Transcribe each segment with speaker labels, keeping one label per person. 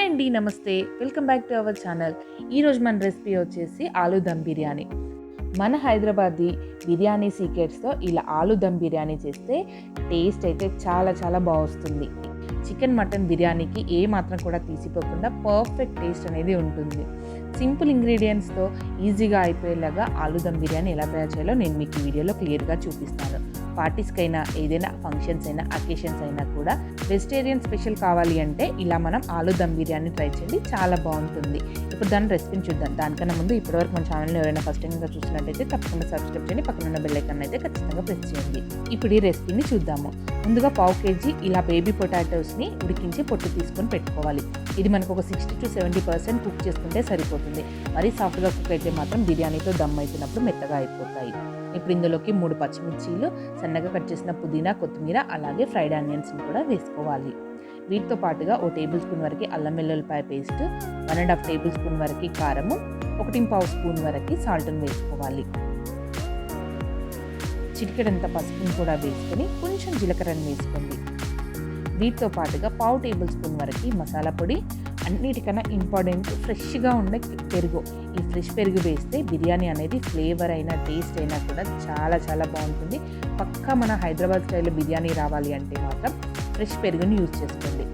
Speaker 1: Hi అండి, నమస్తే. Welcome back to our channel. ఈరోజు మన రెసిపీ వచ్చేసి ఆలూ దమ్ బిర్యానీ. మన హైదరాబాదీ బిర్యానీ సీక్రెట్స్తో ఇలా ఆలూ దమ్ బిర్యానీ చేస్తే టేస్ట్ అయితే చాలా చాలా బాగుంటుంది. చికెన్ మటన్ బిర్యానీకి ఏ మాత్రం కూడా తీసిపోకుండా పర్ఫెక్ట్ టేస్ట్ అనేది ఉంటుంది. సింపుల్ ఇంగ్రీడియంట్స్తో ఈజీగా అయిపోయేలాగా ఆలూ దమ్ బిర్యానీ ఎలా తయారు చేయాలో నేను మీకు ఈ వీడియోలో క్లియర్గా చూపిస్తాను. పార్టీస్కైనా ఏదైనా ఫంక్షన్స్ అయినా అకేషన్స్ అయినా కూడా వెజిటేరియన్ స్పెషల్ కావాలి అంటే ఇలా మనం ఆలూ దమ్ బిర్యానీ ట్రై చేయండి, చాలా బాగుంటుంది. ఇప్పుడు దాని రెసిపీని చూద్దాం. దానికన్నా ముందు ఇప్పటివరకు మన ఛానల్ని ఎవరైనా ఫస్ట్ టైంగా చూసినట్టయితే తప్పకుండా సబ్స్క్రైబ్ చేయండి, పక్కన ఉన్న బెల్ ఐకాన్ అయితే ఖచ్చితంగా ప్రెస్ చేయండి. ఇప్పుడు ఈ రెసిపీని చూద్దాము. ముందుగా 1/2 kg ఇలా బేబీ పొటాటోస్ని ఉడికించి పొట్టు తీసుకొని పెట్టుకోవాలి. ఇది మనకు ఒక 60 to 70% కుక్ చేసుకుంటే సరిపోతుంది. మరీ సాఫ్ట్గా కుక్ అయితే మాత్రం బిర్యానీతో దమ్ అవుతున్నప్పుడు మెత్తగా అయిపోతాయి. ఇప్పుడు ఇందులోకి 3 పచ్చిమిర్చీలు, సన్నగా కట్ చేసిన పుదీనా, కొత్తిమీర, అలాగే ఫ్రైడ్ ఆనియన్స్ని కూడా వేసుకోవాలి. వీటితో పాటుగా 1 టేబుల్ స్పూన్ వరకు అల్లం వెల్లుల్లిపాయ పేస్ట్, 1.5 టేబుల్ స్పూన్ వరకు కారము, 1.5 స్పూన్ వరకు సాల్ట్ని వేసుకోవాలి. చిటికెడంత పసుపుని కూడా వేసుకొని కొంచెం జీలకర్రని వేసుకోండి. వీటితో పాటుగా 1/2 టేబుల్ స్పూన్ వరకు మసాలా పొడి, అన్నిటికన్నా ఇంపార్టెంట్ ఫ్రెష్గా ఉండే పెరుగు. ఈ ఫ్రెష్ పెరుగు వేస్తే బిర్యానీ అనేది ఫ్లేవర్ అయినా టేస్ట్ అయినా కూడా చాలా చాలా బాగుంటుంది. పక్కా మన హైదరాబాద్ స్టైల్లో బిర్యానీ రావాలి అంటే మాత్రం ఫ్రెష్ పెరుగుని యూజ్ చేసుకోండి.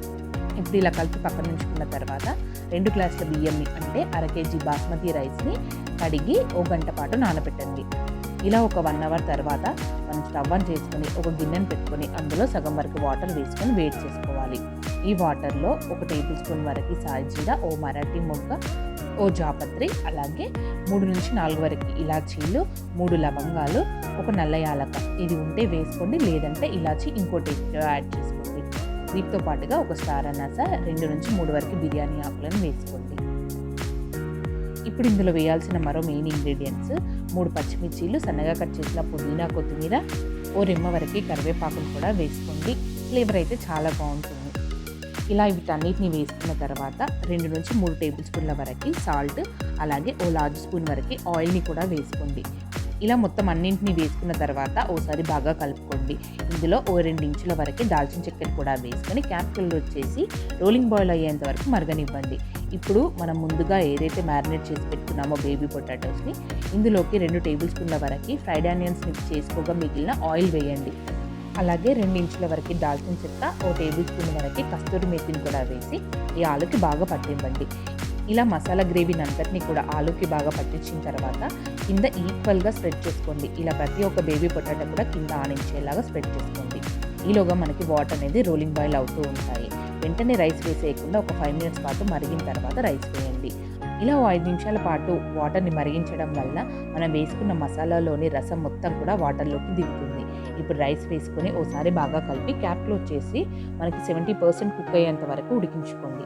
Speaker 1: ఇప్పుడు ఇలా కలిపి పక్కన ఉంచుకున్న తర్వాత 2 గ్లాసుల బియ్యంని అంటే 1/2 kg బాస్మతి రైస్ని కడిగి 1 గంట పాటు నానబెట్టండి. ఇలా ఒక 1 అవర్ తర్వాత మనం స్టవ్ ఆన్ చేసుకొని ఒక గిన్నెను పెట్టుకొని అందులో సగం వరకు వాటర్ వేసుకొని వేడి చేసుకోవాలి. ఈ వాటర్లో 1 టేబుల్ స్పూన్ వరకు సాయిజీరా, ఓ మరాఠీ మొగ్గ, ఓ జాపత్రి, అలాగే 3 నుంచి 4 వరకు ఇలాచీలు, 3 లవంగాలు, ఒక నల్ల యాలక ఇది ఉంటే వేసుకోండి, లేదంటే ఇలాచీ ఇంకో టేస్ట్లో యాడ్ చేసుకోండి. వీటితో పాటుగా ఒక స్టార్ అనాస, 2 నుంచి 3 వరకు బిర్యానీ ఆకులను వేసుకోండి. ఇప్పుడు ఇందులో వేయాల్సిన మరో మెయిన్ ఇంగ్రీడియంట్స్ 3 పచ్చిమిర్చీలు, సన్నగా కట్ చేసిన పుదీనా, కొత్తిమీర, ఓ రెమ్మ వరకు కరివేపాకును కూడా వేసుకోండి. ఫ్లేవర్ అయితే చాలా బాగుంటుంది. ఇలా వీటన్నిటిని వేసుకున్న తర్వాత 2 నుంచి 3 టేబుల్ స్పూన్ల వరకు సాల్ట్, అలాగే ఓ లార్జ్ స్పూన్ వరకు ఆయిల్ని కూడా వేసుకోండి. ఇలా మొత్తం అన్నింటినీ వేసుకున్న తర్వాత ఓసారి బాగా కలుపుకోండి. ఇందులో ఓ 2 ఇంచుల వరకు దాల్చిన చెక్కను కూడా వేసుకొని క్యాప్కిల్ వచ్చేసి రోలింగ్ బాయిల్ అయ్యేంత వరకు మరగనివ్వండి. ఇప్పుడు మనం ముందుగా ఏదైతే మ్యారినేట్ చేసి పెట్టుకున్నామో బేబీ పొటాటోస్ని ఇందులోకి 2 టేబుల్ స్పూన్ల వరకు ఫ్రైడ్ ఆనియన్స్ని చేసుకోగా మిగిలిన ఆయిల్ వేయండి. అలాగే 2 ఇంచుల వరకు దాల్చిన చెక్క, ఓ టేబుల్ స్పూన్ వరకు కస్తూరి మేతిని కూడా వేసి ఈ ఆలుకి బాగా పట్టివ్వండి. ఇలా మసాలా గ్రేవీని అంతటిని కూడా ఆలూకి బాగా పట్టించిన తర్వాత కింద ఈక్వల్గా స్ప్రెడ్ చేసుకోండి. ఇలా ప్రతి ఒక్క బేబీ పొటాటో కూడా కింద ఆనించేలాగా స్ప్రెడ్ చేసుకోండి. ఈలోగా మనకి వాటర్ అనేది రోలింగ్ బాయిల్ అవుతూ ఉంటాయి. వెంటనే రైస్ వేసేయకుండా ఒక 5 మినిట్స్ పాటు మరిగిన తర్వాత రైస్ వేయండి. ఇలా 5 నిమిషాల పాటు వాటర్ని మరిగించడం వల్ల మనం వేసుకున్న మసాలాలోని రసం మొత్తం కూడా వాటర్లోకి దిగుతుంది. ఇప్పుడు రైస్ వేసుకొని ఓసారి బాగా కలిపి క్యాప్ క్లోజ్ చేసి మనకి 70% కుక్ అయ్యేంత వరకు ఉడికించుకోండి.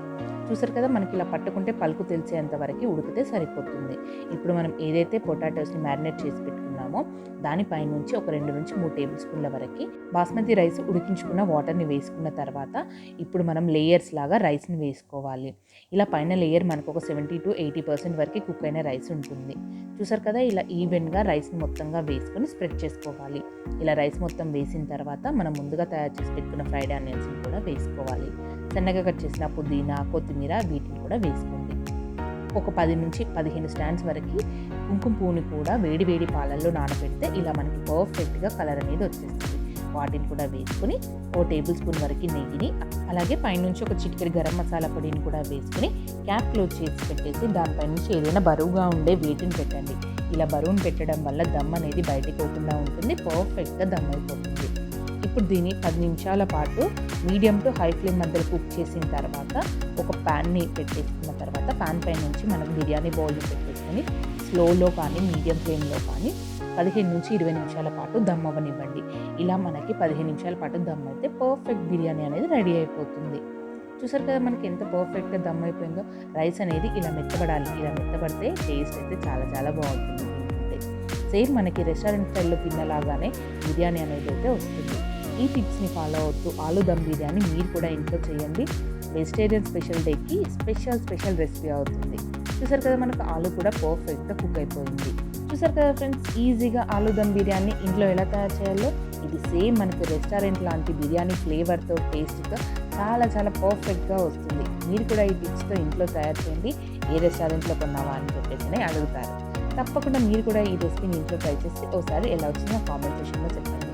Speaker 1: చూసారు కదా, మనకి ఇలా పట్టుకుంటే పలుకు తెలిసేంత వరకు ఉడికితే సరిపోతుంది. ఇప్పుడు మనం ఏదైతే పొటాటోస్ని మ్యారినేట్ చేసి పెట్టుకున్నామో దానిపై నుంచి ఒక 2 నుంచి 3 టేబుల్ స్పూన్ల వరకు బాస్మతి రైస్ ఉడికించుకున్న వాటర్ని వేసుకున్న తర్వాత ఇప్పుడు మనం లేయర్స్ లాగా రైస్ని వేసుకోవాలి. ఇలా పైన లేయర్ మనకు ఒక 70 to 80% వరకు కుక్ అయిన రైస్ ఉంటుంది. చూసారు కదా, ఇలా ఈవెన్గా రైస్ని మొత్తంగా వేసుకొని స్ప్రెడ్ చేసుకోవాలి. ఇలా రైస్ మొత్తం వేసిన తర్వాత మనం ముందుగా తయారు చేసి పెట్టుకున్న ఫ్రైడ్ ఆనియన్స్ని కూడా వేసుకోవాలి. సన్నగా కట్ చేసిన పుదీనా, కొత్తిమీర వీటిని కూడా వేసుకోండి. ఒక 10 నుంచి 15 స్టాండ్స్ వరకు కుంకుమ పువ్వుని కూడా వేడి వేడి పాలల్లో నానబెడితే ఇలా మనకి పర్ఫెక్ట్గా కలర్ అనేది వచ్చేస్తుంది. వాటిని కూడా వేసుకొని ఓ టేబుల్ స్పూన్ వరకు నెయ్యిని, అలాగే పైనుంచి ఒక చిటికెడు గరం మసాలా పొడిని కూడా వేసుకొని క్యాప్ క్లోజ్ చేసి పెట్టేసి దానిపై నుంచి ఏదైనా బరువుగా ఉండే వేటిని పెట్టండి. ఇలా బరువును పెట్టడం వల్ల దమ్ అనేది బయటకు పోకుండా ఉంటుంది, పర్ఫెక్ట్గా దమ్ అయిపోతుంది. ఇప్పుడు దీన్ని 10 నిమిషాల పాటు మీడియం టు హై ఫ్లేమ్ మధ్యలో కుక్ చేసిన తర్వాత ఒక ప్యాన్ని పెట్టేసుకున్న తర్వాత ప్యాన్ పై నుంచి మనం బిర్యానీ బౌల్ని పెట్టేసుకొని స్లోలో కానీ మీడియం ఫ్లేమ్లో కానీ 15 నుంచి 20 నిమిషాల పాటు దమ్ అవ్వనివ్వండి. ఇలా మనకి 15 నిమిషాల పాటు దమ్ అయితే పర్ఫెక్ట్ బిర్యానీ అనేది రెడీ అయిపోతుంది. చూసారు కదా, మనకి ఎంత పర్ఫెక్ట్గా దమ్ అయిపోయిందో. రైస్ అనేది ఇలా మెత్తబడాలి. ఇలా మెత్తబడితే టేస్ట్ అయితే చాలా చాలా బాగుంటుంది. సేమ్ మనకి రెస్టారెంట్ స్టైల్లో తిన్నలాగానే బిర్యానీ అనేది అయితే వస్తుంది. ఈ టిప్స్ని ఫాలో అవుతూ ఆలూ దమ్ బిర్యానీ మీరు కూడా ఇంట్లో చేయండి. వెజిటేరియన్ స్పెషల్ డేకి స్పెషల్ రెసిపీ అవుతుంది. చూసారు కదా, మనకు ఆలూ కూడా పర్ఫెక్ట్గా కుక్ అయిపోయింది. చూసారు కదా ఫ్రెండ్స్, ఈజీగా ఆలూ దమ్ బిర్యానీ ఇంట్లో ఎలా తయారు చేయాలో. ఇది సేమ్ మనకు రెస్టారెంట్ లాంటి బిర్యానీ ఫ్లేవర్తో టేస్ట్తో చాలా చాలా పర్ఫెక్ట్గా వస్తుంది. మీరు కూడా ఈ టిప్స్తో ఇంట్లో తయారు చేయండి. ఏ రెస్టారెంట్లో కొన్నావా అని చెప్పేసి అడుగుతారు. తప్పకుండా మీరు కూడా ఈ రెసిపీని ఇంట్లో ట్రై చేసి ఒకసారి ఎలా వచ్చిందో కామెంట్ సెక్షన్లో చెప్పండి.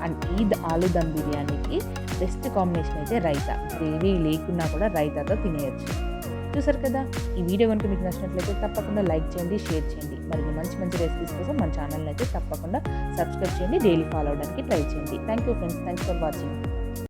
Speaker 1: అండ్ ఈ ఆలూ దమ్ బిర్యానీకి బెస్ట్ కాంబినేషన్ అయితే రైతా. గ్రేవీ లేకున్నా కూడా రైతాతో తినేయచ్చు. చూసారు కదా, ఈ వీడియో కనుక మీకు నచ్చినట్లయితే తప్పకుండా లైక్ చేయండి, షేర్ చేయండి. మరిన్ని మంచి మంచి రెసిపీస్ కోసం మన ఛానల్ని అయితే తప్పకుండా సబ్స్క్రైబ్ చేయండి, డైలీ ఫాలో అవడానికి ట్రై చేయండి. Thank you friends, thanks for watching.